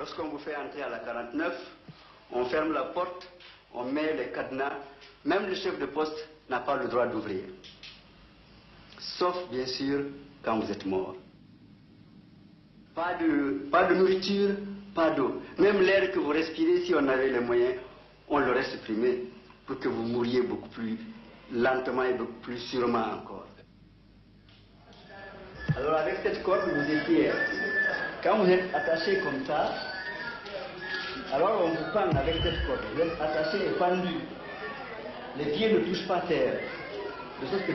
Lorsqu'on vous fait entrer à la 49, on ferme la porte, on met les cadenas. Même le chef de poste n'a pas le droit d'ouvrir. Sauf, bien sûr, quand vous êtes mort. Pas de nourriture, pas d'eau. Même l'air que vous respirez, si on avait les moyens, on l'aurait supprimé pour que vous mouriez beaucoup plus lentement et beaucoup plus sûrement encore. Alors avec cette corde, vous étiez, quand vous êtes attaché comme ça, alors on vous pend avec cette corde. Vous êtes attaché et pendu. Les pieds ne touchent pas terre. De sorte que,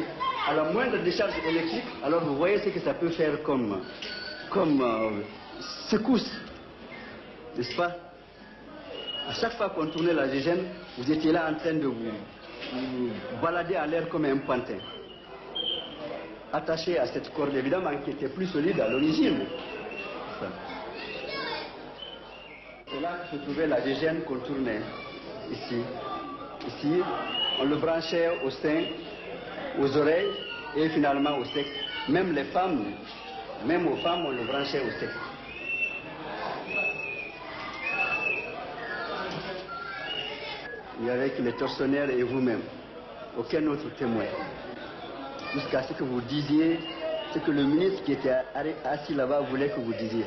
à la moindre décharge électrique, alors vous voyez ce que ça peut faire comme secousse. N'est-ce pas? À chaque fois qu'on tournait la gégène, vous étiez là en train de vous balader à l'air comme un pantin. Attaché à cette corde, évidemment, qui était plus solide à l'origine. C'est là que se trouvait la gégène qu'on tournait, ici. Ici, on le branchait au sein, aux oreilles et finalement au sexe. Même les femmes, même aux femmes, on le branchait au sexe. Il y avait que les tortionnaires et vous-même. Aucun autre témoin. Jusqu'à ce que vous disiez ce que le ministre qui était assis là-bas voulait que vous disiez.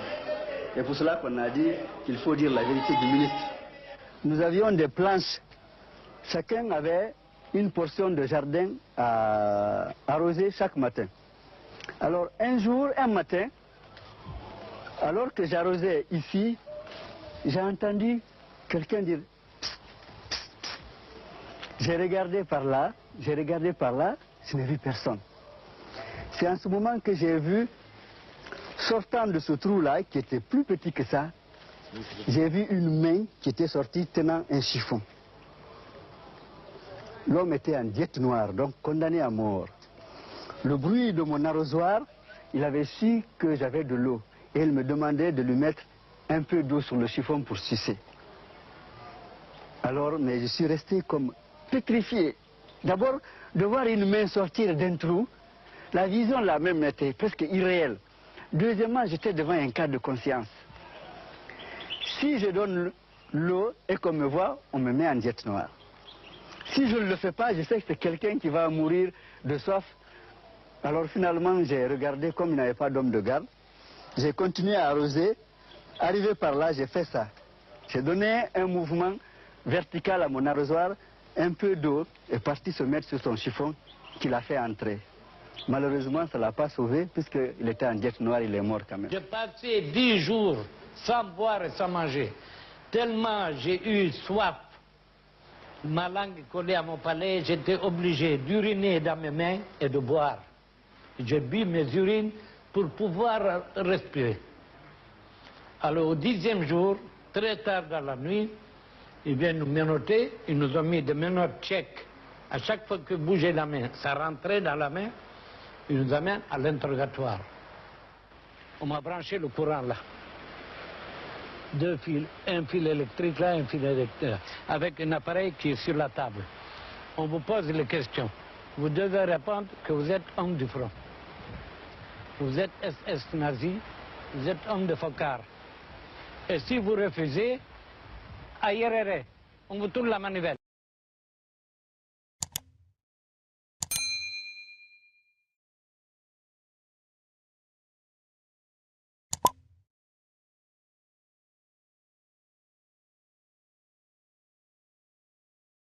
C'est pour cela qu'on a dit qu'il faut dire la vérité du ministre. Nous avions des planches. Chacun avait une portion de jardin à arroser chaque matin. Alors un matin, alors que j'arrosais ici, j'ai entendu quelqu'un dire psst, psst, psst. J'ai regardé par là, je n'ai vu personne. C'est en ce moment que j'ai vu, sortant de ce trou-là, qui était plus petit que ça, j'ai vu une main qui était sortie tenant un chiffon. L'homme était en diète noire, donc condamné à mort. Le bruit de mon arrosoir, il avait su que j'avais de l'eau. Et il me demandait de lui mettre un peu d'eau sur le chiffon pour sucer. Alors, mais je suis resté comme pétrifié. D'abord, de voir une main sortir d'un trou, la vision là même était presque irréelle. Deuxièmement, j'étais devant un cas de conscience. Si je donne l'eau et qu'on me voit, on me met en diète noire. Si je ne le fais pas, je sais que c'est quelqu'un qui va mourir de soif. Alors finalement, j'ai regardé comme il n'y avait pas d'homme de garde. J'ai continué à arroser. Arrivé par là, j'ai fait ça. J'ai donné un mouvement vertical à mon arrosoir. Un peu d'eau est partie se mettre sur son chiffon qu'il a fait entrer. Malheureusement, ça ne l'a pas sauvé puisqu'il était en diète noire, il est mort quand même. J'ai passé 10 jours sans boire et sans manger. Tellement j'ai eu soif. Ma langue collée à mon palais, j'étais obligé d'uriner dans mes mains et de boire. J'ai bu mes urines pour pouvoir respirer. Alors au 10e jour, très tard dans la nuit, ils viennent nous menotter, ils nous ont mis des menottes tchèques. À chaque fois que bougeait la main, ça rentrait dans la main, ils nous amènent à l'interrogatoire. On m'a branché le courant là. 2 fils, un fil électrique là, un fil électrique là, avec un appareil qui est sur la table. On vous pose les questions. Vous devez répondre que vous êtes homme du front. Vous êtes SS nazi, vous êtes homme de Focard. Et si vous refusez, à IRR, on vous tourne la manivelle.